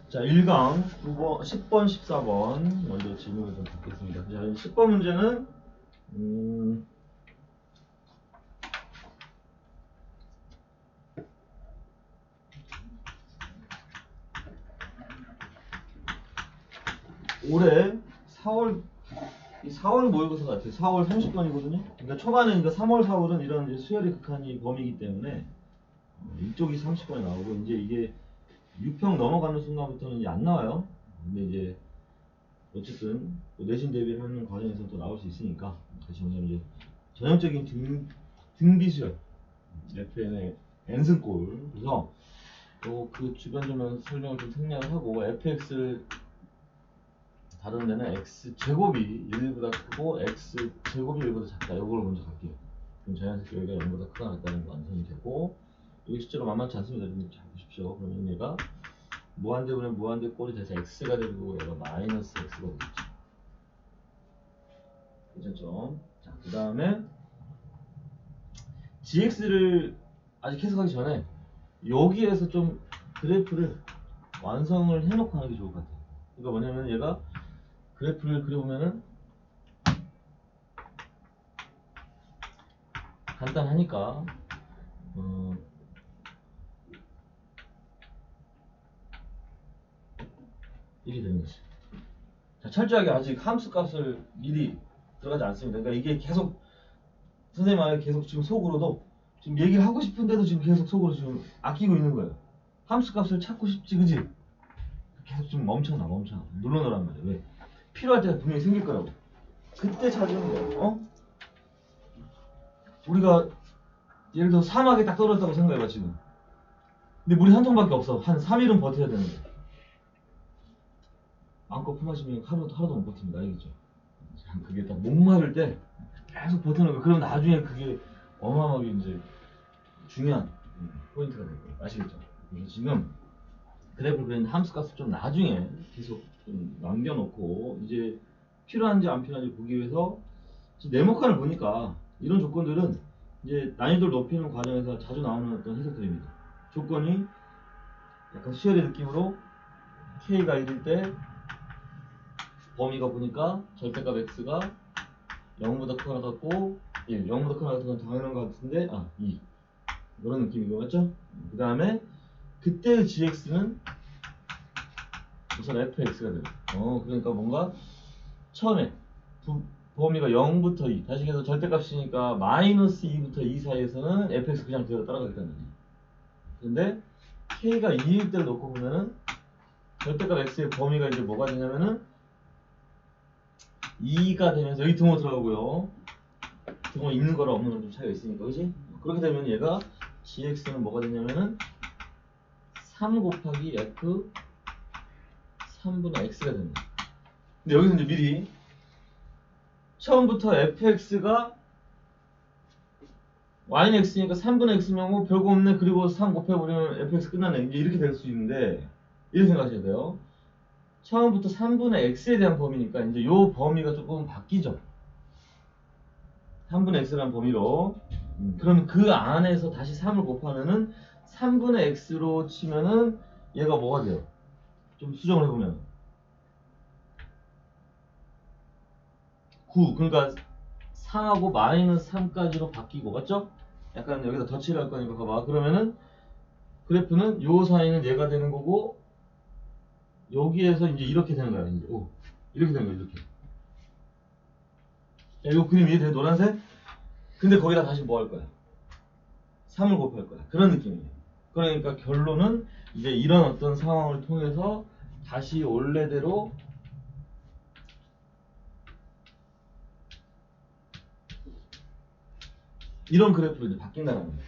자, 1강 9번, 10번, 14번 먼저 질문을 좀 받겠습니다. 자, 10번 문제는 올해 4월 모의고사 같아요. 4월 30번이거든요. 그러니까 초반에 3월, 4월은 이런 이제 수열의 극한이 범위이기 때문에 이쪽이 30번에 나오고 이제 이게 6평 넘어가는 순간부터는 이제 안 나와요. 근데 이제 어쨌든 내신 대비를 하는 과정에서 또 나올 수 있으니까 점점 이제 전형적인 등비수열 FN의 n승꼴. 그래서 그 주변 좀 설명을 좀 생략을 하고 fx를 다루는 데는 x 제곱이 1보다 크고 x 제곱이 1보다 작다. 이걸 먼저 갈게요. 그럼 자연스럽게 여기가 0보다 크거나 같다는 거 완성이 되고, 이게 실제로 만만치 않습니다. 좀 잘 보십시오. 그러면 얘가 무한대분의 무한대 꼴이 돼서 x가 되고 얘가 마이너스 x가 되겠죠. 괜찮죠? 자, 그 다음에 gx를 아직 해석하기 전에 여기에서 좀 그래프를 완성을 해놓고 하는 게 좋을 것 같아요. 그러니까 뭐냐면 얘가 그래프를 그려보면은 간단하니까 이렇게 되는 거지. 자, 철저하게 아직 함수 값을 미리 들어가지 않습니다. 그러니까 이게 계속 선생님 안에 계속 지금 속으로도 지금 얘기를 하고 싶은데도 지금 계속 속으로 지금 아끼고 있는 거예요. 함수 값을 찾고 싶지, 그지? 계속 지금 멈춰놔. 눌러놓으란 말이야. 왜? 필요할 때가 분명히 생길 거라고. 그때 찾으는 거야. 우리가 예를 들어 사막에 딱 떨어졌다고 생각해봐 지금. 근데 물이 한 통밖에 없어. 한 3일은 버텨야 되는데. 마음껏 품마시면 하루도 못 버팁니다. 알겠죠? 그게 딱 목마를 때 계속 버티는 거. 그럼 나중에 그게 어마어마하게 이제 중요한 포인트가 될 거예요. 아시겠죠? 그래서 지금 그래프를 그린 함수 값을 좀 나중에 계속 좀 남겨놓고 이제 필요한지 안 필요한지 보기 위해서 네모칸을 보니까 이런 조건들은 이제 난이도를 높이는 과정에서 자주 나오는 어떤 해석들입니다. 조건이 약간 수열의 느낌으로 K가 1일 때 범위가 보니까 절대값 X가 0보다 크거나 같고 1, 0보다 크거나 같은 건 당연한 것 같은데 2 이런 느낌인 거 맞죠? 그 다음에 그때의 GX는 우선 FX가 돼요. 그러니까 뭔가 처음에 범위가 0부터 2 다시 해서 절대값이니까 마이너스 2부터 2 사이에서는 fx 그냥 그대로 따라가겠다는 거예요. 근데 k가 2일 때를 놓고 보면은 절대값 x의 범위가 이제 뭐가 되냐면은 2가 되면서 여기 등호 들어가고요. 등호 있는 거랑 없는 거랑 좀 차이가 있으니까, 그지? 그렇게 되면 얘가 gx는 뭐가 되냐면은 3 곱하기 f 3분의 x가 됩니다. 근데 여기서 이제 미리 처음부터 fx가 y는 x니까 3분의 x면 뭐 별거 없네. 그리고 3 곱해버리면 fx 끝나네. 이제 이렇게 될 수 있는데 이렇게 생각하셔야 돼요. 처음부터 3분의 x에 대한 범위니까 이제 요 범위가 조금 바뀌죠. 3분의 x라는 범위로. 그럼 그 안에서 다시 3을 곱하면은 3분의 x로 치면은 얘가 뭐가 돼요? 좀 수정을 해보면 9. 그러니까 3하고 마이너스 3까지로 바뀌고, 맞죠? 약간 여기다 덧칠을 할 거니까 봐봐. 그러면은 그래프는 요 사이는 얘가 되는 거고 여기에서 이제 이렇게 되는 거야. 이제 이렇게 되는 거야. 이렇게. 야, 요 그림 이해돼? 노란색? 근데 거기다 다시 뭐 할 거야? 3을 곱할 거야. 그런 느낌이에요. 그러니까 결론은 이제 이런 어떤 상황을 통해서 다시 원래대로 이런 그래프로 이제 바뀐다는 거예요.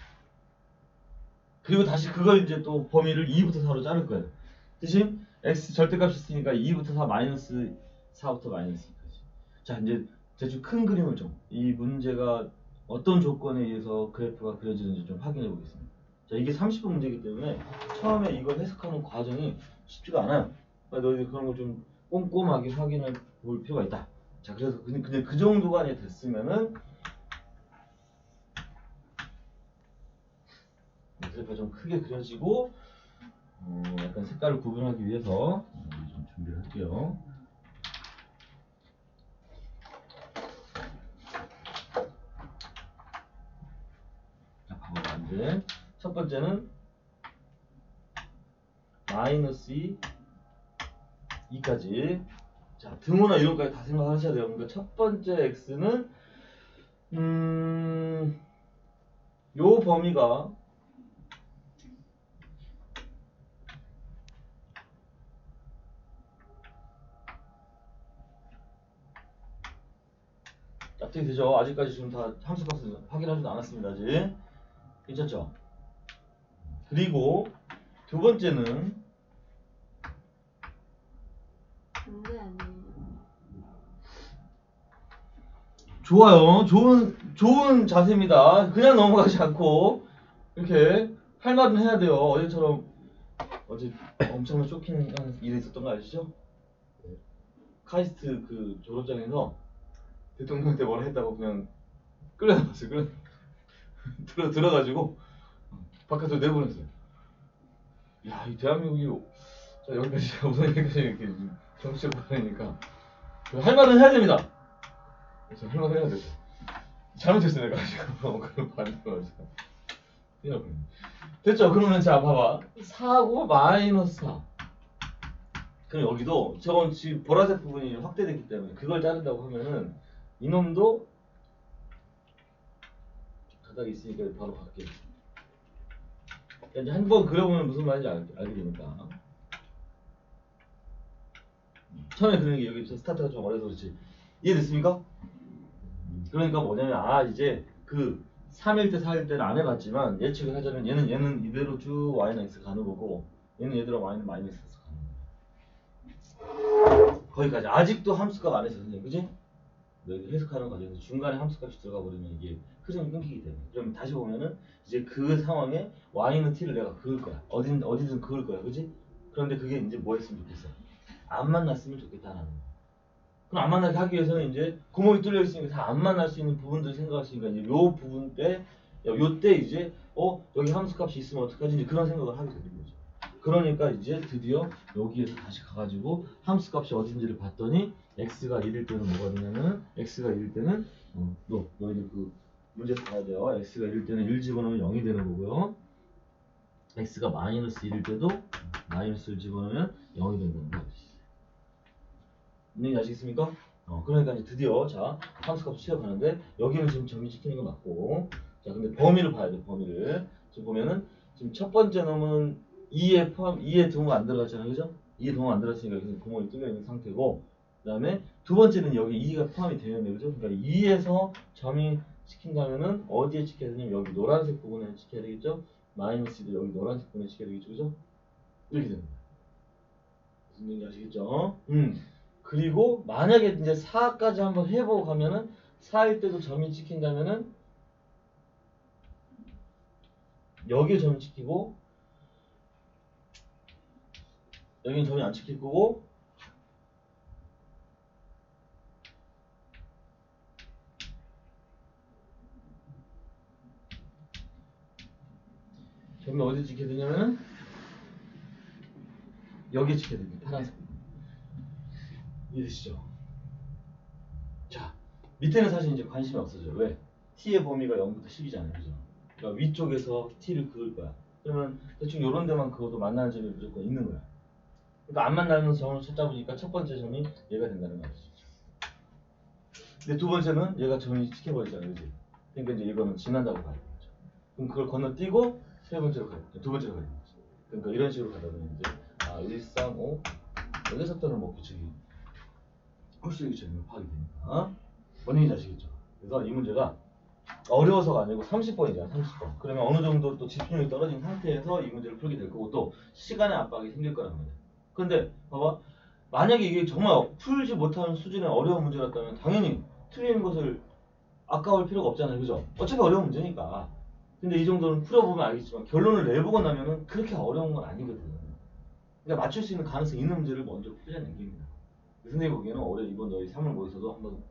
그리고 다시 그걸 이제 또 범위를 2부터 4로 자를 거예요. 대신 x 절대값이 있으니까 2부터 4 마이너스 4부터 마이너스 2까지. 자, 이제 대충 큰 그림을 좀 이 문제가 어떤 조건에 의해서 그래프가 그려지는지 좀 확인해 보겠습니다. 자, 이게 30분 문제이기 때문에 처음에 이걸 해석하는 과정이 쉽지가 않아요. 그러니까 너희들 그런 걸 좀 꼼꼼하게 확인해 볼 필요가 있다. 자, 그래서 근데 그 정도가 됐으면은 그래프가 좀 크게 그려지고 약간 색깔을 구분하기 위해서 좀 준비를 할게요. 자, 봐봐. 이제 첫 번째는 마이너스 2까지. 자, 등호나 이런까지 다 생각하셔야 돼요. 그러니까 첫 번째 x는 요 범위가 납득이 되죠? 아직까지 지금 다 함수값을 확인하지도 않았습니다. 아직. 괜찮죠? 그리고 두 번째는 근데 아니에요. 좋아요. 좋은 자세입니다. 그냥 넘어가지 않고 이렇게 할 말은 해야 돼요. 어제처럼 어제 엄청난 쇼킹한 일이 있었던 거 아시죠? 카이스트 그 졸업장에서 대통령한테 뭐라 했다고 그냥 끌려나갔어요. 들어가지고 바깥으로 내보냈어요. 야, 이 대한민국이 자, 여기까지 우선 여기까지 이렇게 정치적으로 보내니까 할 말은 해야 됩니다. 그래서 할 말은 해야 되죠. 잘못했어 내가 지금 그런 반응을 해서 됐죠? 그러면 자 봐봐 4하고 마이너스 4. 그럼 여기도 저건 지금 보라색 부분이 확대됐기 때문에 그걸 자른다고 하면은 이놈도 가닥이 있으니까 바로 갈게요. 이제 한 번 그려보면 무슨 말인지 알게 되니까. 처음에 그러는 게 여기 스타트가 좀 어려서 그렇지. 이해됐습니까? 그러니까 뭐냐면 이제 그 3일 때 4일 때는 안 해봤지만 예측을 하자면 얘는 이대로 쭉 y는 x 가는 거고 얘는 얘대로 y는 마이너스 x 가는 거고 거기까지. 아직도 함수값 안 했어요 선생님, 그지? 여기 해석하는 과정에서 중간에 함수값이 들어가 버리면 이게 흐름이 끊기기 때문에. 그럼 다시 보면은 이제 그 상황에 y는 t를 내가 그을 거야. 어디든 그을 거야, 그지? 그런데 그게 이제 뭐 했으면 좋겠어? 안 만났으면 좋겠다라는 거. 그럼 안 만나게 하기 위해서는 이제 구멍이 뚫려 있으니까 다 안 만날 수 있는 부분들 생각하시니까 이제 요 부분 때 요때 이제 여기 함수값이 있으면 어떡하지? 이제 그런 생각을 하게 되는 거죠. 그러니까 이제 드디어 여기에서 다시 가가지고 함수값이 어딘지를 봤더니 x가 1일 때는 뭐가 되냐면 x가 1일 때는 너희들 그 문제 봐야 돼요. x가 1일 때는 1 집어넣으면 0이 되는 거고요. x가 마이너스 1일 때도 마이너스를 집어넣으면 0이 된다는 거죠. 이해가 아시겠습니까? 그러니까 이제 드디어 자 함수값 취업하는데 여기는 지금 점이 찍히는 거 맞고, 자 근데 범위를 봐야 돼. 범위를 지금 보면은 지금 첫 번째 놈은 2에 동호가 안 들어갔잖아요, 그죠? 2에 동호가 안 들어갔으니까 여기 구멍이 뚫려 있는 상태고, 그 다음에 두 번째는 여기 2가 포함이 되어 있네, 그죠? 그러니까 2에서 점이 찍힌다면은 어디에 찍혀야 되냐면 여기 노란색 부분에 찍혀야 되겠죠? 마이너스도 여기 노란색 부분에 찍혀야 되겠죠, 그죠? 이렇게 됩니다. 무슨 얘기인지 아시겠죠? 그리고 만약에 이제 4까지 한번 해보고 가면은 4일 때도 점이 찍힌다면은 여기에 점이 찍히고 여기는 점이 안 찍힐 거고, 점이 어디에 찍혀야 되냐면은 여기에 찍혀야 됩니다. 파란색. 이해되시죠? 자, 밑에는 사실 이제 관심이 없어져요. 왜? t의 범위가 0부터 10이잖아요, 그죠? 그러니까 위쪽에서 t를 그을 거야. 그러면 대충 요런 데만 그어도 만나는 점이 무조건 있는 거야. 그러니까 안 만나는 점을 찾아보니까 첫 번째 점이 얘가 된다는 말이죠. 근데 두 번째는 얘가 점이 찍혀버리잖아요, 그지? 그러니까 이제 이거는 지난다고 봐야 되는 거죠. 그럼 그걸 건너뛰고 세 번째로 가야 돼. 두 번째로 가야 되는 거죠. 그러니까 이런 식으로 가다 보면 이제 1, 3, 5 여기서부터는 뭐 규칙이 홀수 규칙이 파악이 되니까 뭔 얘기인지 아시겠죠? 그래서 이 문제가 어려워서가 아니고 30번이잖아, 30번. 그러면 어느 정도 또 집중력이 떨어진 상태에서 이 문제를 풀게 될 거고 또 시간의 압박이 생길 거란 말이야. 근데 봐봐, 만약에 이게 정말 풀지 못하는 수준의 어려운 문제였다면 당연히 틀리는 것을 아까울 필요가 없잖아요, 그죠? 어차피 어려운 문제니까. 근데 이 정도는 풀어보면 알겠지만 결론을 내보고 나면은 그렇게 어려운 건 아니거든. 그러니까 맞출 수 있는 가능성이 있는 문제를 먼저 풀자는 얘기입니다. 선생님 보기에는 올해 이번 너희 3월 모의서도 한번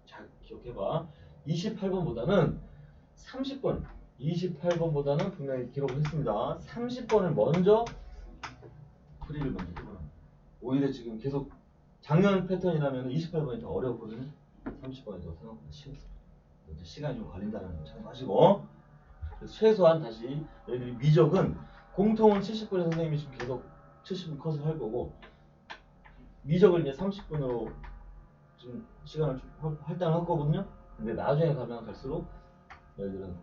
잘 기억해봐. 28번보다는 30번, 28번보다는 분명히 기록을 했습니다. 30번을 먼저 프리를 먼저 해보라. 오히려 지금 계속 작년 패턴이라면 28번이 더 어려웠거든요. 30번이 더 생각보다 쉬웠어요. 이제 시간이 좀 걸린다는 거 참고하시고. 그래서 최소한 다시 너희들이 미적은 공통은 70분에 선생님이 지금 계속 70분 컷을 할 거고 미적을 이제 30분으로 좀 시간을 좀 할당을 할 거거든요. 근데 나중에 가면 갈수록 너희들은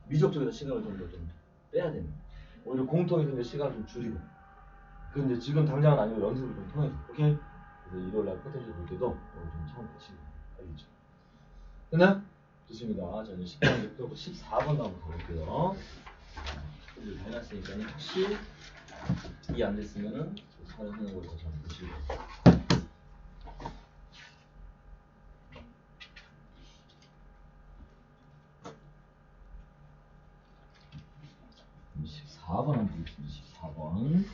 미적 쪽에서 시간을 좀 더 좀 빼야 됩니다. 오히려 공통에서 이제 시간을 좀 줄이고. 근데 지금 당장은 아니고 연습을 좀 통해서, 오케이? 그래서 일요일날 포텐셜 볼 때도 좀 처음 보시고, 알겠죠? 됐나? 좋습니다. 자, 이제 10번부터 14번도 한번 가볼게요. 이제 다 해놨으니까 혹시 이해 안 됐으면은 사용하는 걸 다시 한번 보시고. 14번 한번 보겠습니다. 14번.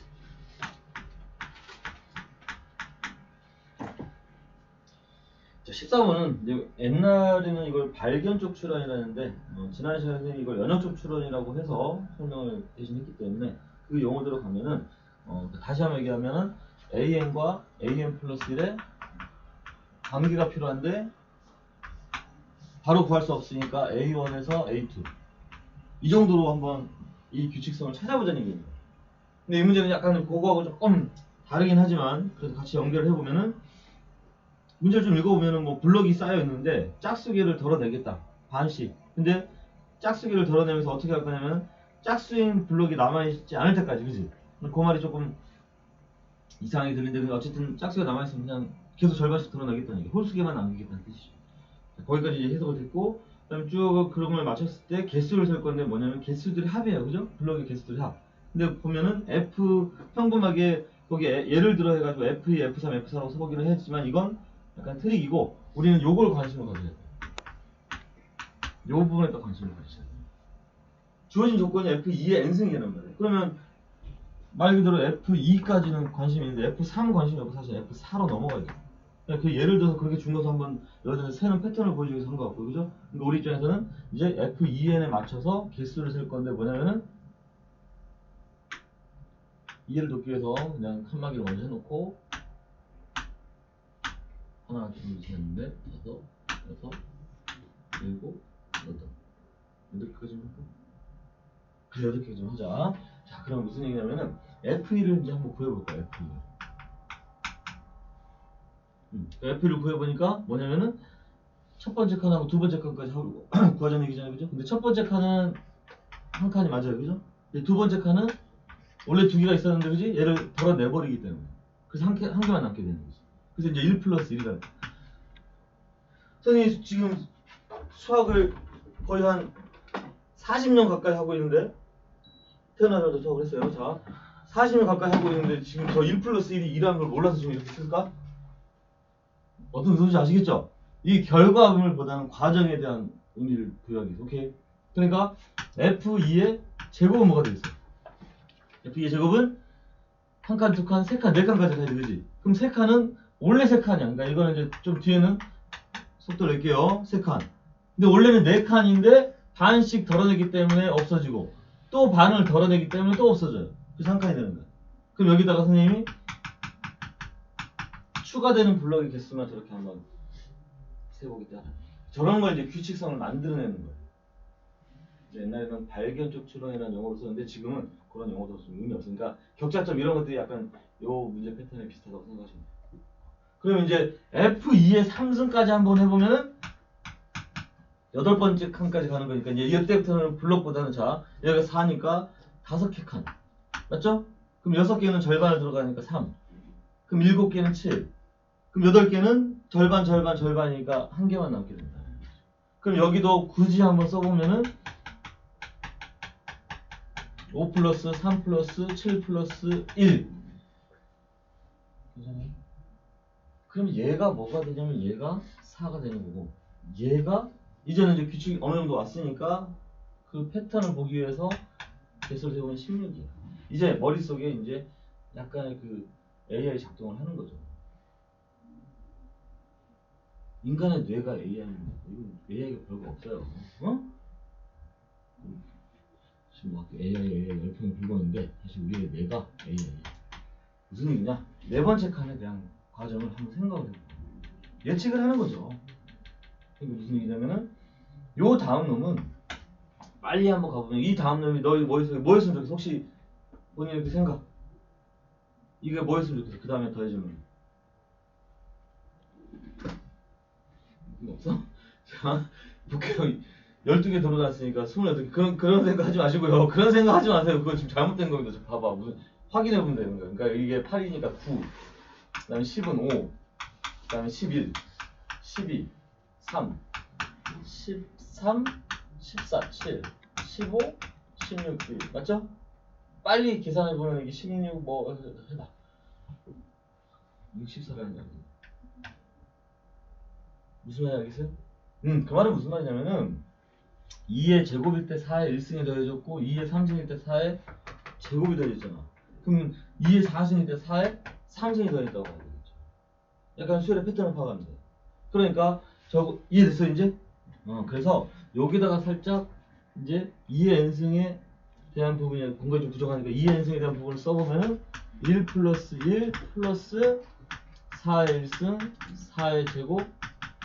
자, 14번은 이제 옛날에는 이걸 발견적 추론이라는데 지난 시간에 선생님이 이걸 연역적 추론이라고 해서 설명을 대신 했기 때문에 그 용어대로 가면은 다시 한번 얘기하면은 AN과 AN 플러스 1의 관계가 필요한데 바로 구할 수 없으니까 A1에서 A2 이 정도로 한번 이 규칙성을 찾아보자는 얘기입니다. 근데 이 문제는 약간 그거하고 조금 다르긴 하지만 그래도 같이 연결을 해보면은 문제를 좀 읽어보면은 뭐 블럭이 쌓여 있는데 짝수기를 덜어내겠다 반씩. 근데 짝수기를 덜어내면서 어떻게 할 거냐면 짝수인 블럭이 남아있지 않을 때까지, 그지? 그 말이 조금 이상하게 들리는데 어쨌든 짝수가 남아있으면 그냥 계속 절반씩 덜어내겠다는 얘기, 홀수기만 남기겠다는 뜻이죠. 거기까지 이제 해석을 됐고, 그다음 쭉 그룹을 맞췄을 때 개수를 셀 건데 뭐냐면 개수들이 합이에요, 그죠? 블럭의 개수들이 합. 근데 보면은 F 평범하게 거기에 예를 들어 해가지고 F2, F3, F4라고 써보기로 했지만 이건 약간 트릭이고 우리는 요걸 관심을 가져야 돼요. 요 부분에 또 관심을 가져야 돼요. 주어진 조건이 F2의 n승이란 말이에요. 그러면 말 그대로 F2까지는 관심이 있는데 F3 관심이 없고 사실 F4로 넘어가야 돼요. 그 예를 들어서 그렇게 준 것도 한번 여기서 세는 패턴을 보여주기 위해서 한 것 같고, 그죠? 그러니까 우리 입장에서는 이제 F2n에 맞춰서 개수를 셀 건데 뭐냐면은 이해를 돕기 위해서 그냥 칸막이를 먼저 해놓고 하나, 둘, 셋, 넷, 다섯, 여섯, 일곱, 여덟 개까지 할까? 그래, 8개 좀 하자. 자, 그럼 무슨 얘기냐면은 F1을 이제 한번 구해볼까, F1. F를 구해보니까 뭐냐면은 첫 번째 칸하고 두 번째 칸까지 하고 구하자는 얘기잖아요, 그죠? 근데 첫 번째 칸은 한 칸이 맞아요, 그죠? 근데 두 번째 칸은 원래 두 개가 있었는데, 그지? 얘를 덜어내버리기 때문에 그래서 한 개만 남게 되는 거지. 그래서 이제 1 플러스 1이가 선생님 지금 수학을 거의 한 40년 가까이 하고 있는데 태어나자마자 수학을 했어요. 자, 40년 가까이 하고 있는데 지금 저 1 플러스 1이 2라는 걸 몰라서 지금 이렇게 쓸까? 어떤 의도인지 아시겠죠? 이 결과물보다는 과정에 대한 의미를 부여하기 위해서. 오케이? 그러니까 F2의 제곱은 뭐가 되겠어요? F2의 제곱은 한 칸, 두 칸, 세 칸, 네 칸까지 가야 되지. 그럼 세 칸은 원래 세 칸이야. 그러니까 이거는 이제 좀 뒤에는 속도를 낼게요. 세 칸. 근데 원래는 네 칸인데 반씩 덜어내기 때문에 없어지고 또 반을 덜어내기 때문에 또 없어져요. 그래서 한 칸이 되는 거야. 그럼 여기다가 선생님이 추가되는 블럭의 개수만 저렇게 한번 세보기 때문에 저런 걸 이제 규칙성을 만들어내는 거예요. 이제 옛날에는 발견적 추론이라는 용어를 썼는데 지금은 그런 용어도 좀 의미 없으니까 격자점 이런 것들이 약간 요 문제 패턴에 비슷하다고 생각하시면 돼요. 그럼 이제 F2의 3승까지 한번 해보면은 8번째 칸까지 가는 거니까 이제 이때부터는 블럭보다는 자 여기가 4니까 5개 칸 맞죠? 그럼 6개는 절반을 들어가니까 3 그럼 7개는 7 그럼 8개는 절반이니까 한 개만 남게 된다. 그럼 여기도 굳이 한번 써보면은 5 플러스 3 플러스 7 플러스 1 괜찮아요? 그럼 얘가 뭐가 되냐면 얘가 4가 되는 거고 얘가 이제는 이제 규칙이 어느 정도 왔으니까 그 패턴을 보기 위해서 개수를 세우면 16이야. 이제 머릿속에 이제 약간의 그 AI 작동을 하는 거죠. 인간의 뇌가 AI입니다. 이건 AI가 별거 없어요. 어? 지금 막 AI 열풍이 불고 있는데 사실 우리의 뇌가 AI. 무슨 얘기냐? 네 번째 칸에 대한 과정을 한번 생각을 해보고 예측을 하는 거죠. 이게 무슨 얘기냐면은 요 다음 놈은 빨리 한번 가보면 이 다음 놈이 너희 뭐였으면 좋겠어? 혹시 본인 이렇게 생각 이게 뭐였으면 좋겠어? 그 다음에 더해주는 없어? 자 볼게요. 12개 들어놨으니까 28개 그런 생각 하지 마시고요. 그런 생각 하지 마세요. 그거 지금 잘못된 겁니다. 저 봐봐 무슨 확인해 보면 되는 거예요. 그러니까 이게 8이니까 9 그다음에 10은 5 그다음에 11 12 3 13 14 7 15 16 1 맞죠? 빨리 계산해 보면 이게 16 뭐 해봐 64라는 거 무슨 말인지 알겠어요? 그 말은 무슨 말이냐면은 2의 제곱일 때 4의 1승이 더해졌고 2의 3승일 때 4의 제곱이 더해졌잖아. 그럼 2의 4승일 때 4의 3승이 더해졌다고 봐야 되겠죠. 약간 수열의 패턴을 파악하면 돼. 그러니까 저거 이해됐어 이제? 그래서 여기다가 살짝 이제 2의 n승에 대한 부분이 공간이 좀 부족하니까 2의 n승에 대한 부분을 써보면은 1 플러스 1 플러스 4의 1승 4의 제곱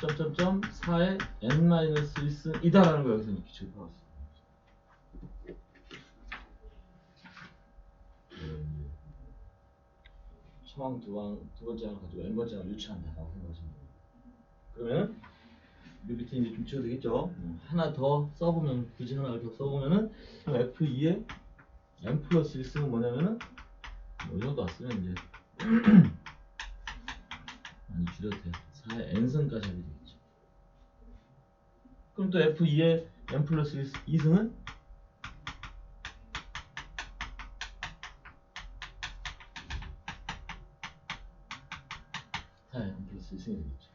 점점점 4의 n-1승 이다라는 거 여기서 기초를 파왔어. 처음 두 번째 항을 가지고 n번째 항을 유추한다라고 생각하시면 돼요. 그러면 이 밑에 이제 좀 지워도 되겠죠? 하나 더 써보면 굳이 하나 더 써보면은 F2에 n 플러스 1승은 뭐냐면은 이 정도 왔으면 이제 많이 줄여도 돼요. 4의 n승까지 하게 되겠죠. 그럼 또 F2에 n 플러스 2승은 4의 n 플러스 2승이 되겠죠.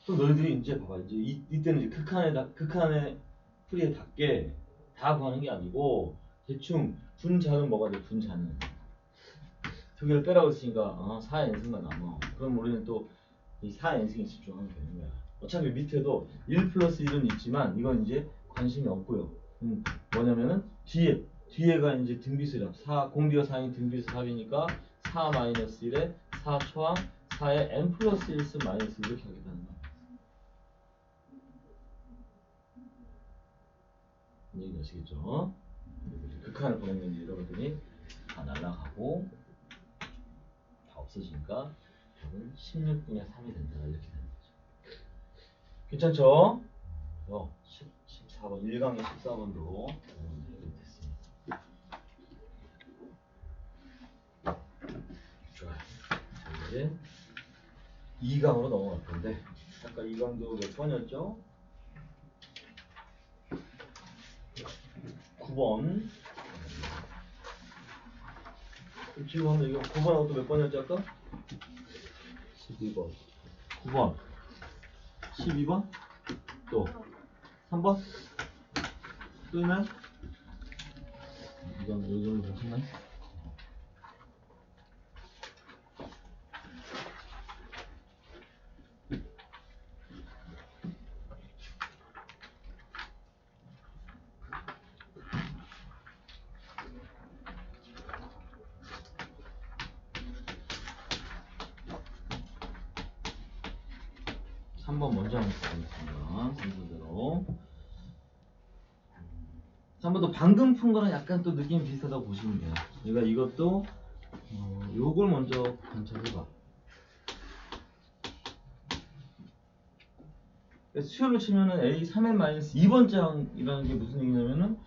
또 너희들이 이제 봐봐 이제 이때는 이제 극한의 풀이에 닿게 다 구하는 게 아니고 대충 분자는 뭐가 돼? 분자는 두 개를 빼라고 했으니까 4의 n승만 남아. 그럼 우리는 또 이 4의 n승에 집중하면 되는 거야. 어차피 밑에도 1 플러스 1은 있지만 이건 이제 관심이 없고요. 뭐냐면은 뒤에가 이제 등비수랍 4 공비가 4인 등비수 4이니까 4 마이너스 1에 4 초항 4의 n 플러스 1승 마이너스 이렇게 하겠다는 거야. 얘기 아시겠죠? 극한을 보냈는지 이런 것들이 다 날아가고 다 없어지니까 답은 16분의 3이 된다 이렇게 되는 거죠. 괜찮죠? 14번 1강의 14번도 됐습니다. 좋아요. 자, 이제 2강으로 넘어갈 건데 아까 2강도 몇 번이었죠? 9번. 지금 이거 9번하고 또 몇 번이었지 아까? 12번. 9번. 12번? 또 3번? 또 있나요? 이건 요 정도 괜찮나요? 한번 먼저 한번 보겠습니다. 순서대로 3번도 방금 푼 거랑 약간 또 느낌이 비슷하다고 보시면 돼요. 그러니까 이것도 요걸 먼저 관찰해봐. 수열로 치면은 A 3n-2번째 항이라는 게 무슨 얘기냐면은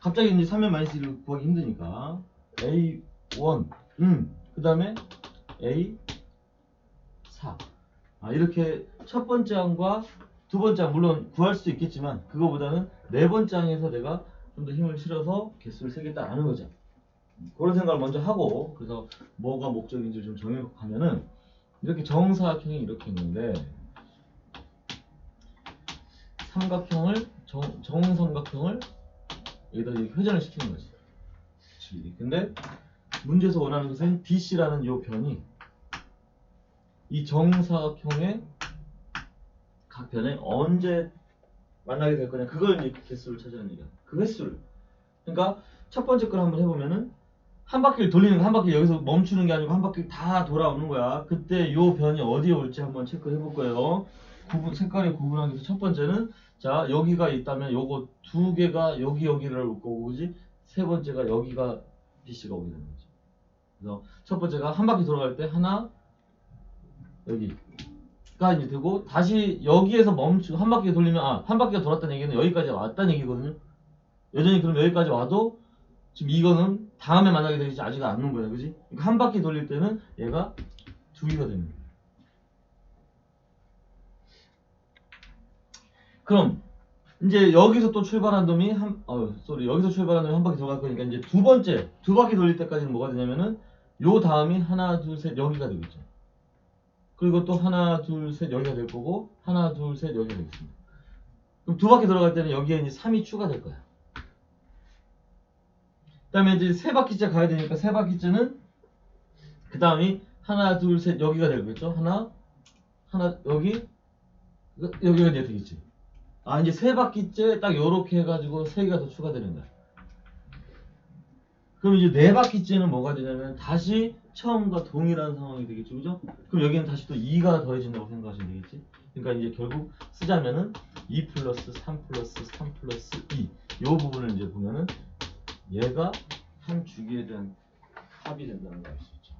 갑자기 이제 3n-1을 구하기 힘드니까 A1 그 다음에 A 4 이렇게 첫 번째 항과 두 번째 항 물론 구할 수 있겠지만 그거보다는 네 번째 항에서 내가 좀 더 힘을 실어서 개수를 세겠다라는 거죠. 그런 생각을 먼저 하고 그래서 뭐가 목적인지 좀 정해가면은 이렇게 정사각형이 이렇게 있는데 삼각형을 정삼각형을 여기다 이렇게 회전을 시키는 거지. 근데 문제에서 원하는 것은 BC라는 요 변이 이 정사각형의 각 변에 언제 만나게 될 거냐 그걸 이제 개수를 찾아내는 얘기야. 그 횟수를. 그러니까 첫 번째 걸 한번 해보면은 한 바퀴를 돌리는 거, 한 바퀴 여기서 멈추는 게 아니고 한 바퀴 다 돌아오는 거야. 그때 요 변이 어디에 올지 한번 체크해 볼 거예요. 색깔이 구분하기 위해서 첫 번째는 자 여기가 있다면 요거 두 개가 여기를 올 거고 그지? 세 번째가 여기가 BC가 오게 되는 거지. 그래서 첫 번째가 한 바퀴 돌아갈 때 하나 여기가 이제 되고 다시 여기에서 멈추고 한 바퀴 돌리면 한 바퀴가 돌았다는 얘기는 여기까지 왔다는 얘기거든요. 여전히 그럼 여기까지 와도 지금 이거는 다음에 만나게 되지 아직 안 오는 거야, 그지? 그러니까 한 바퀴 돌릴 때는 얘가 두 개가 되는 거야. 그럼 이제 여기서 또 출발한 놈이 여기서 출발한 놈이 한 바퀴 돌아갈 거니까 이제 두 바퀴 돌릴 때까지는 뭐가 되냐면은 요 다음이 하나, 둘, 셋 여기가 되겠죠. 그리고 또 하나, 둘, 셋 여기가 될 거고 하나, 둘, 셋 여기가 되겠습니다. 그럼 두 바퀴 돌아갈 때는 여기에 이제 3이 추가될 거야. 그 다음에 이제 세 바퀴째 가야 되니까 세 바퀴째는 그 다음이 하나, 둘, 셋 여기가 되겠죠. 하나 여기가 이제 되겠지. 이제 세 바퀴째 딱 요렇게 해가지고 세 개가 더 추가되는 거야. 그럼 이제 네 바퀴째는 뭐가 되냐면 다시 처음과 동일한 상황이 되겠죠, 그죠? 그럼 여기는 다시 또 2가 더해진다고 생각하시면 되겠지. 그러니까 이제 결국 쓰자면은 2 플러스 3 플러스 3 플러스 2. 요 부분을 이제 보면은 얘가 한 주기에 대한 합이 된다는 걸 알 수 있죠.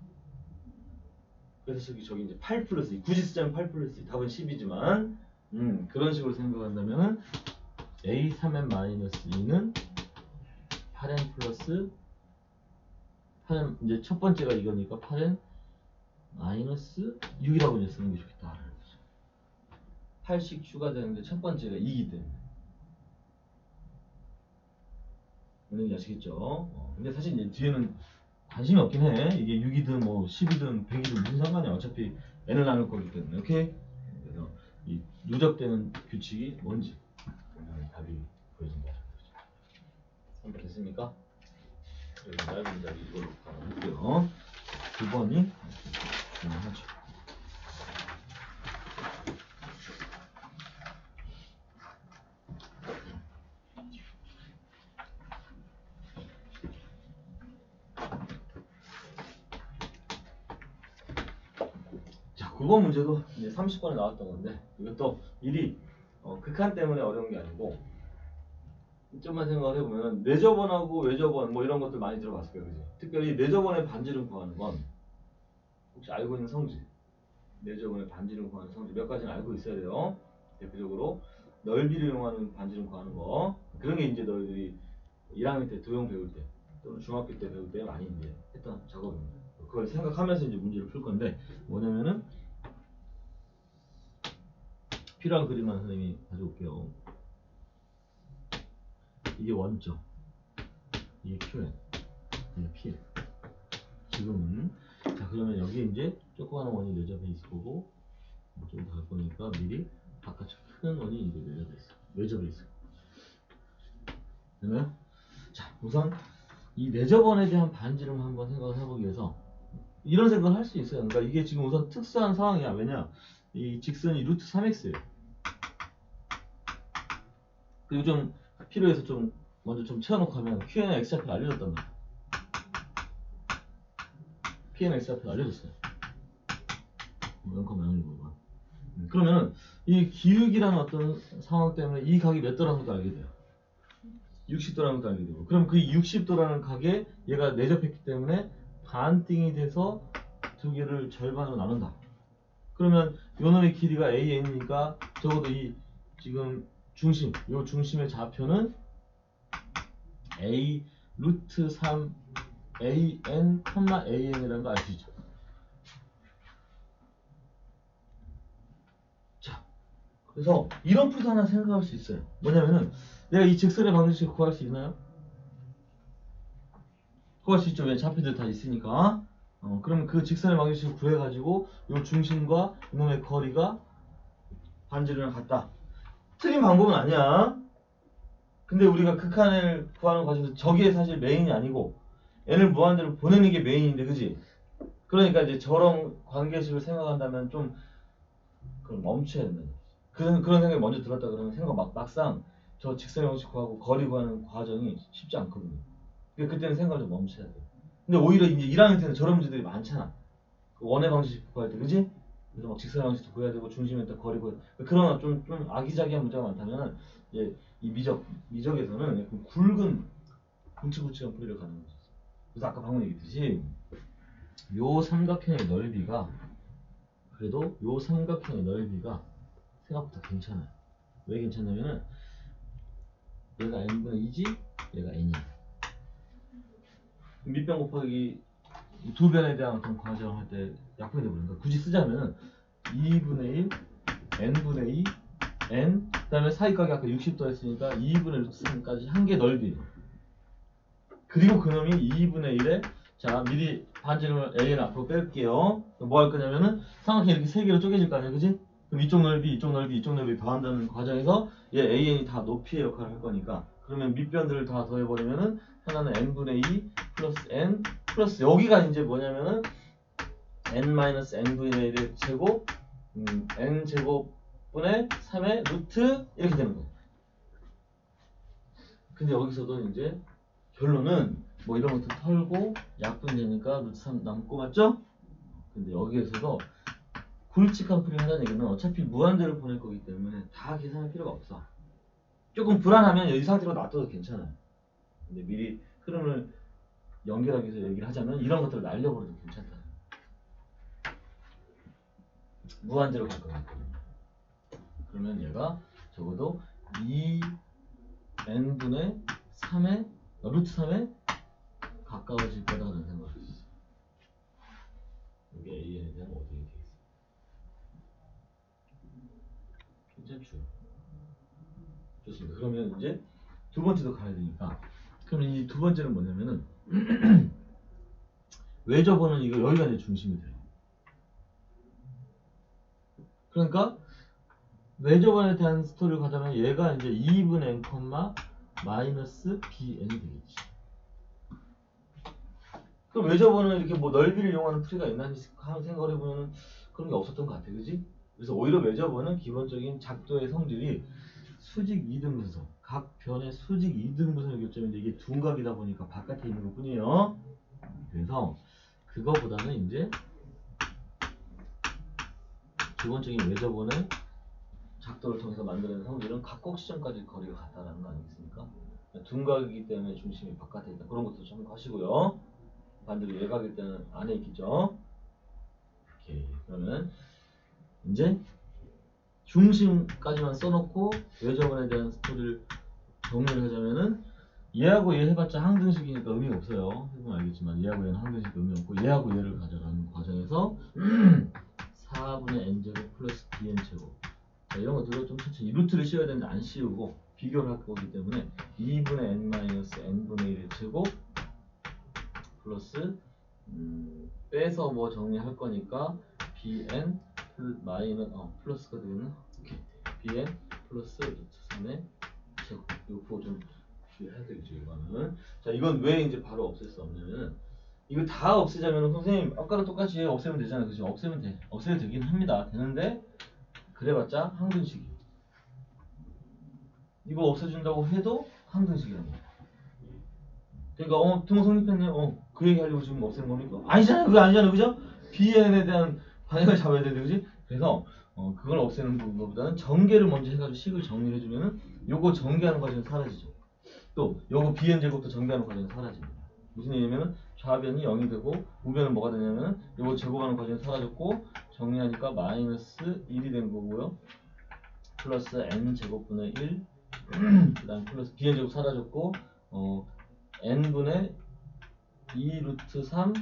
그래서 저기 이제 8 플러스 2. 굳이 쓰자면 8 플러스 2. 답은 10이지만 그런 식으로 생각한다면은 A3n-2는 8n 플러스 8n 이제 첫 번째가 이거니까 8n 마이너스 6이라고 이제 쓰는 게 좋겠다. 8씩 추가되는데 첫 번째가 2이기 때문에. 뭔지 아시겠죠? 근데 사실 이제 뒤에는 관심이 없긴 해. 이게 6이든 뭐 10이든 100이든 무슨 상관이야. 어차피 n을 나눌 거기 때문에. 오케이? 그래서 이 누적되는 규칙이 뭔지 답이 보여준다. 3번 됐습니까? 여기 짧은 문장이 이걸로 가볼게요. 9번이 하죠. 자, 9번 문제도 이제 30번에 나왔던 건데 이것도 일이 극한 때문에 어려운 게 아니고 좀만 생각을 해보면 내저번하고 외저번 뭐 이런 것들 많이 들어봤을 거예요, 그지? 특별히 내저번의 반지름 구하는 건 혹시 알고 있는 성질, 내저번의 반지름 구하는 성질 몇 가지는 알고 있어야 돼요. 대표적으로 넓이를 이용하는 반지름 구하는 거 그런 게 이제 너희들이 1학년 때 도형 배울 때 또는 중학교 때 배울 때 많이 이제 했던 작업입니다. 그걸 생각하면서 이제 문제를 풀 건데 뭐냐면은 필요한 그림만 선생님이 가져올게요. 이게 원점, 이게 QN, 이게 PN. 지금은 자 그러면 여기 이제 조그마한 원이 내접해 있을 거고 좀 더 갈 거니까 미리 바깥쪽 큰 원이 이제 내접해 있어. 되나요? 자 우선 이 내접원에 대한 반지름 한번 생각을 해보기 위해서 이런 생각을 할 수 있어요. 그러니까 이게 지금 우선 특수한 상황이야. 왜냐? 이 직선이 루트 3x예요. 그리고 좀 필요해서 좀 먼저 좀 채워놓고 하면 QN의 x좌표를 알려줬단 말이야. PN의 x좌표를 알려줬어요. 0,0이고 그러면은 이 기울기라는 어떤 상황 때문에 이 각이 몇 도라는 것도 알게 돼요. 60도라는 것도 알게 되고 그럼 그 60도라는 각에 얘가 내접했기 때문에 반띵이 돼서 두 개를 절반으로 나눈다. 그러면 요 놈의 길이가 AN이니까 적어도 이 지금 중심, 요 중심의 좌표는 A 루트 3 AN, AN이라는 거 알 수 있죠. 자, 그래서 이런 풀도 하나 생각할 수 있어요. 뭐냐면은 내가 이 직선의 방정식을 구할 수 있나요? 구할 수 있죠. 왜 좌표들 다 있으니까. 그러면 그 직선의 방정식을 구해가지고 요 중심과 이놈의 거리가 반지름이랑 같다. 틀린 방법은 아니야. 근데 우리가 극한을 구하는 과정에서 저게 사실 메인이 아니고 n을 무한대로 보내는 게 메인인데, 그지? 그러니까 이제 저런 관계식을 생각한다면 좀 그걸 멈춰야 된다. 그런 생각이 먼저 들었다 그러면 막상 저 직선의 방식 구하고 거리 구하는 과정이 쉽지 않거든요. 그때는 생각을 좀 멈춰야 돼요. 근데 오히려 이제 1학년 때는 저런 문제들이 많잖아. 그 원의 방정식 구할 때, 그지? 그래서 막 직선의 방정식도 구해야 되고 중심에 딱 거리 구해야 되고 그러나 좀 아기자기한 문제가 많다면은 이제 이 미적에서는 약간 굵은 굵직굵직한 풀이를 가는 거죠. 그래서 아까 방금 얘기했듯이 요 삼각형의 넓이가 그래도 요 삼각형의 넓이가 생각보다 괜찮아요. 왜 괜찮냐면은 얘가 n분의 2지 얘가 n이야. 밑변 곱하기 두 변에 대한 어떤 과정을 할 때 약분이 되버리니까 굳이 쓰자면은 2분의 1 n분의 2 n 그 다음에 사이각이 아까 60도 했으니까 2분의 3까지 한 개 넓이 그리고 그놈이 2분의 1에 자 미리 반지름을 a는 앞으로 뺄게요. 뭐 할 거냐면은 삼각형이 이렇게 세 개로 쪼개질 거 아니야, 그지? 그럼 이쪽 넓이, 이쪽 넓이, 이쪽 넓이 더한다는 과정에서 얘 an이 다 높이의 역할을 할 거니까 그러면 밑변들을 다 더해버리면은 하나는 n분의 2 플러스 n 플러스 여기가 이제 뭐냐면은 n-n분의 1의 제곱 n 제곱분의 3의 루트 이렇게 되는 거예요. 근데 여기서도 이제 결론은 뭐 이런 것도 털고 약분되니까 루트 3 남고 맞죠? 근데 여기에서도 굵직한 풀이 하자는 얘기는 어차피 무한대로 보낼 거기 때문에 다 계산할 필요가 없어. 조금 불안하면 이 상태로 놔둬도 괜찮아요. 근데 미리 흐름을 연결하기 위해서 얘기를 하자면 이런 것들을 날려버려도 괜찮다. 무한대로 갈 거거든요. 그러면 얘가 적어도 2n분의 3의 루트 3에 가까워질 거다라는 생각을 했어요. 이게 AN에 대한 어떻게 되겠어요? 괜찮죠? 좋습니다. 그러면 이제 두 번째도 가야 되니까 그러면 이 두 번째는 뭐냐면은 외접어는 이거 여기가 이제 중심이 돼요. 그러니까 외접원에 대한 스토리를 가자면 얘가 이제 2분의 n, 마이너스 bn이 되겠지. 그럼 외접원은 이렇게 뭐 넓이를 이용하는 풀이가 있나 하는 생각을 해보면 그런 게 없었던 것 같아, 그지? 그래서 오히려 외접원은 기본적인 작도의 성질이 수직 이등분선, 각 변의 수직 이등분선의 교점인데 이게 둔각이다 보니까 바깥에 있는 것 뿐이에요. 그래서 그거보다는 이제 기본적인 외접원의 작도를 통해서 만들어낸 성질은 각곡 시점까지 거리가 같다라는 거 아니겠습니까? 둔각이기 때문에 중심이 바깥에 있다. 그런 것도 참고하시고요. 반대로 외곽일 때는 안에 있겠죠. 오케이. 그러면 이제 중심까지만 써놓고 외접원에 대한 스토리를 정리를 하자면은 얘하고 얘 해봤자 항등식이니까 의미가 없어요. 해보면 알겠지만 얘하고 얘는 항등식 의미 없고 얘하고 얘를 가져가는 과정에서 4분의 n제곱 플러스 bn제곱 자, 이런 것들을 좀 천천히 루트를 씌워야 되는데 안 씌우고 비교를 할 거기 때문에 2분의 n-n분의 1의 제곱 플러스 빼서 뭐 정리할 거니까 bn 플러스가 되겠나? 오케이. bn 플러스 루트 3의 제곱 이거 좀 주의해야 되겠죠 이거는. 자 이건 왜 이제 바로 없앨 수 없냐면은 이거 다 없애자면 선생님 아까랑 똑같이 없애면 되잖아요, 그죠? 없애면 돼. 없애도 되긴 합니다. 되는데 그래봤자 항등식이. 이거 없애준다고 해도 항등식이라는 거야. 그러니까 등호 성립했네. 그 얘기 하려고 지금 없애는 겁니까? 아니잖아요. 그게 아니잖아요, 그죠? bn에 대한 방향을 잡아야 되는데, 그지? 그래서 그걸 없애는 것보다는 전개를 먼저 해가지고 식을 정리를 해주면은 요거 전개하는 과정이 사라지죠. 또 요거 bn 제곱도 전개하는 과정이 사라집니다. 무슨 얘기냐면은 좌변이 0이 되고 우변은 뭐가 되냐면은 요거 제곱하는 과정이 사라졌고 정리하니까 마이너스 1이 된 거고요. 플러스 n 제곱분의 1 그 다음 플러스 bn 제곱 사라졌고 n분의 2 루트 3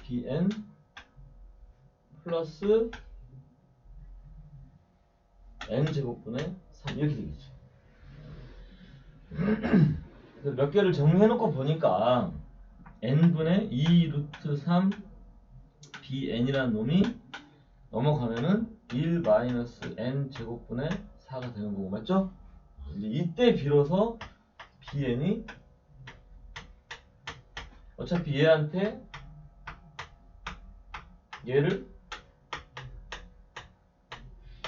bn 플러스 n 제곱분의 3 이렇게 되겠지. 그래서 몇 개를 정리해놓고 보니까 n분의 2 루트 3 bn이라는 놈이 넘어가면은 1 마이너스 n 제곱분의 4가 되는 거고 맞죠? 이제 이때 비로소 bn이 어차피 얘한테 얘를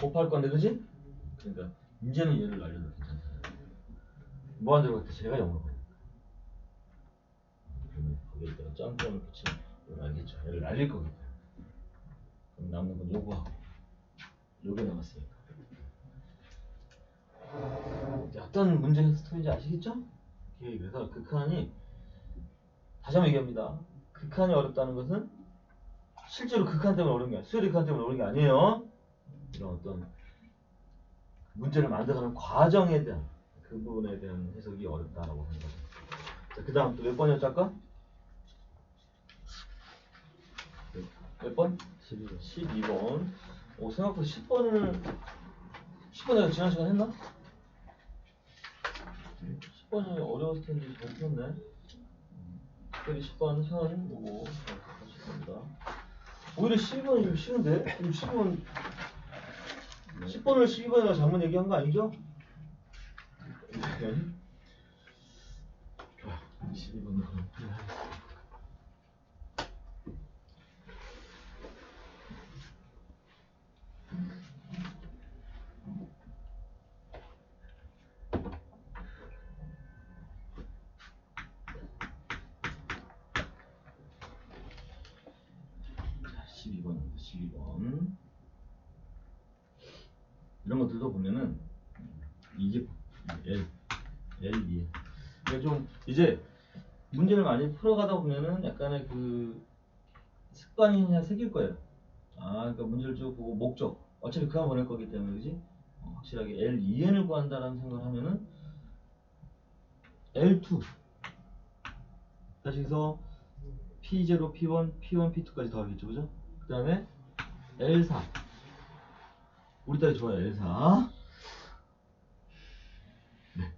곱할 건데 그지? 그러니까 이제는 얘를 날려도 괜찮다. 무한대로 갈 때 제가 0으로 가니까 그러면 여기다가 점점을 붙이면 이걸 알겠죠? 얘를 날릴 거거든. 그럼 남는 건 요거하고 요게 남았으니까. 이제 어떤 문제 스토리인지 아시겠죠? 오케이, 그래서 극한이 다시 한번 얘기합니다. 극한이 어렵다는 것은 실제로 극한 때문에 어려운 게 아니에요. 수열이 극한 때문에 어려운 게 아니에요. 이런 어떤 문제를 만들어가는 과정에 대한 그 부분에 대한 해석이 어렵다라고 생각합니다. 자, 그 다음 또 몇 번이었죠 아까? 몇 번? 12번. 12번. 오, 생각보다 10번을 내가 지난 시간 했나? 10번이 어려웠을 텐데 잘 풀었네. 특별히 10번 현 보고 하실 겁니다. 오히려 12번이 좀 쉬운데? 12번 10번을 12번이라고 잘못 얘기한 거 아니죠? 네. 좋아. 12번으로 풀어야겠습니다. 자, 12번입니다. 12번. 이런 것들도 보면은 이게 L2. 그러니까 좀 이제 문제를 많이 풀어가다 보면은 약간의 그 습관이 그냥 생길 거예요. 아, 그러니까 문제를 쭉 보고 목적. 어차피 그만 보낼 거기 때문에, 그지? 확실하게 L2n을 구한다라는 생각을 하면은 L2. 다시 해서 P0, P1, P1, P2까지 더하겠죠, 그죠? 그 다음에 L4. 우리 딸이 좋아요, L4. 네.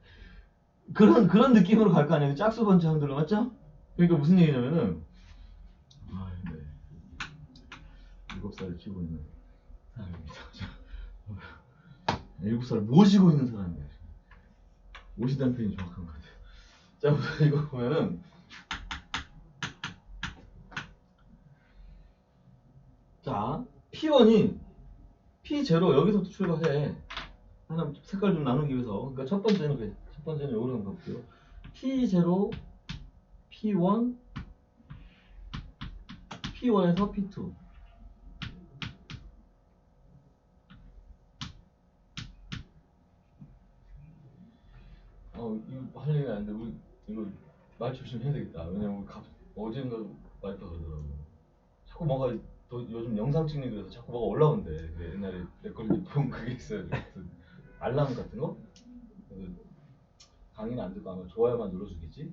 그런 느낌으로 갈 거 아니에요. 짝수 번째 항들로, 맞죠? 그러니까 무슨 얘기냐면은, 아, 네. 7살을 키우고 있는 사람입니다. 7살을 모시고 있는 사람이에요. 모시다는 표현이 정확한 것 같아요. 자, 우선 이거 보면은, 자, P1이 P0 여기서부터 출발해. 하나 색깔 좀 나누기 위해서. 그러니까 첫 번째는 그래. 첫 번째는 요런 한번 볼게요. P0, P1, P1에서 P2. 이거 할 얘기가 아닌데 우리 이거 말 조심해야 되겠다. 왜냐면 어젠가 와이프가 그러더라고. 자꾸 뭐가 또 요즘 영상 찍는 거라서 자꾸 뭐가 올라온대. 그래, 옛날에 내 걸 본 그게 있어요. 알람 같은 거? 그래서 강의는 안 듣고 아마 좋아요만 눌러주겠지?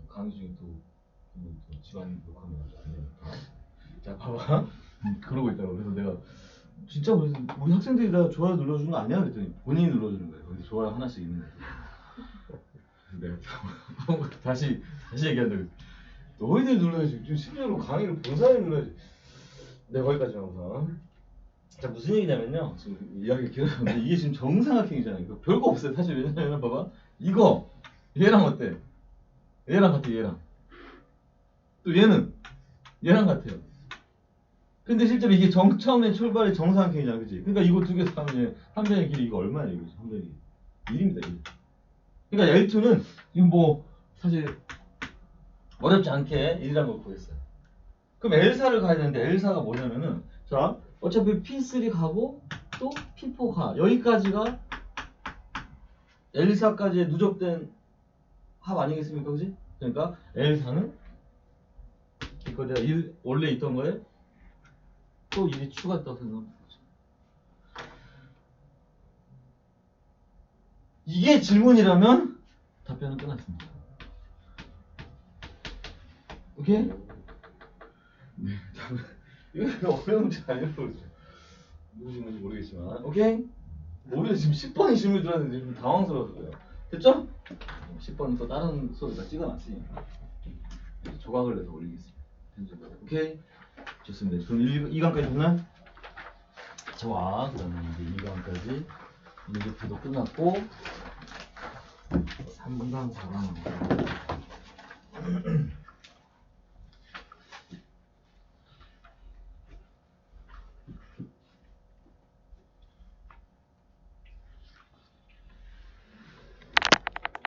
강의 중에 또 집안 녹화면 안 되니까. 자, 봐봐. 그러고 있다고. 그래서 내가 진짜 그래서 우리 학생들이 다 좋아요 눌러주는 거 아니야? 그랬더니 본인이 눌러주는 거예요. 거기 좋아요 하나씩 있는 거예요. 그래서 내가 다시 얘기한다. 너희들 눌러야지. 좀 심지어로 강의를 본 사람이 눌러야지. 네, 거기까지만 우선. 자, 무슨 얘기냐면요. 지금 이야기 길어졌는데 이게 지금 정삼각형이잖아요. 이거 별거 없어요. 사실 왜냐면 봐봐. 이거 얘랑 어때? 얘랑 같아. 얘랑. 또 얘는 얘랑 같아요. 근데 실제로 이게 처음에 출발이 정삼각형이잖아, 그치? 그러니까 이거 두 개 하면 한 변의 길이 이거 얼마예요? 이거 한 변의 길이 1입니다. 1. 그러니까 L2는 이거 뭐 사실 어렵지 않게 1이라는 걸 구했어요. 그럼 L4를 가야 되는데 L4가 뭐냐면은 자 어차피 P3 가고 또 P4 가 여기까지가 L4까지의 누적된 합 아니겠습니까, 그지? 그러니까 L4는 이거 내가 1 원래 있던 거에 또 1이 추가됐다고 생각하면 되죠. 이게 질문이라면 답변은 끝났습니다. 오케이? 네, 답은 이거 어려운 문제 아니라고 그러죠. 누구 질문인지 모르겠지만 오케이? 오히려 지금 10번이 질문이 들어왔는데 좀 당황스러워서 그래요. 됐죠? 10번은 또 다른 수업에다 찍어놨으니까 조각을 내서 올리겠습니다. 편집으로. 오케이? 좋습니다. 그럼 2강까지 됐나? 좋아. 그러면 이제 2강까지 문제풀이도 끝났고 3강, 4강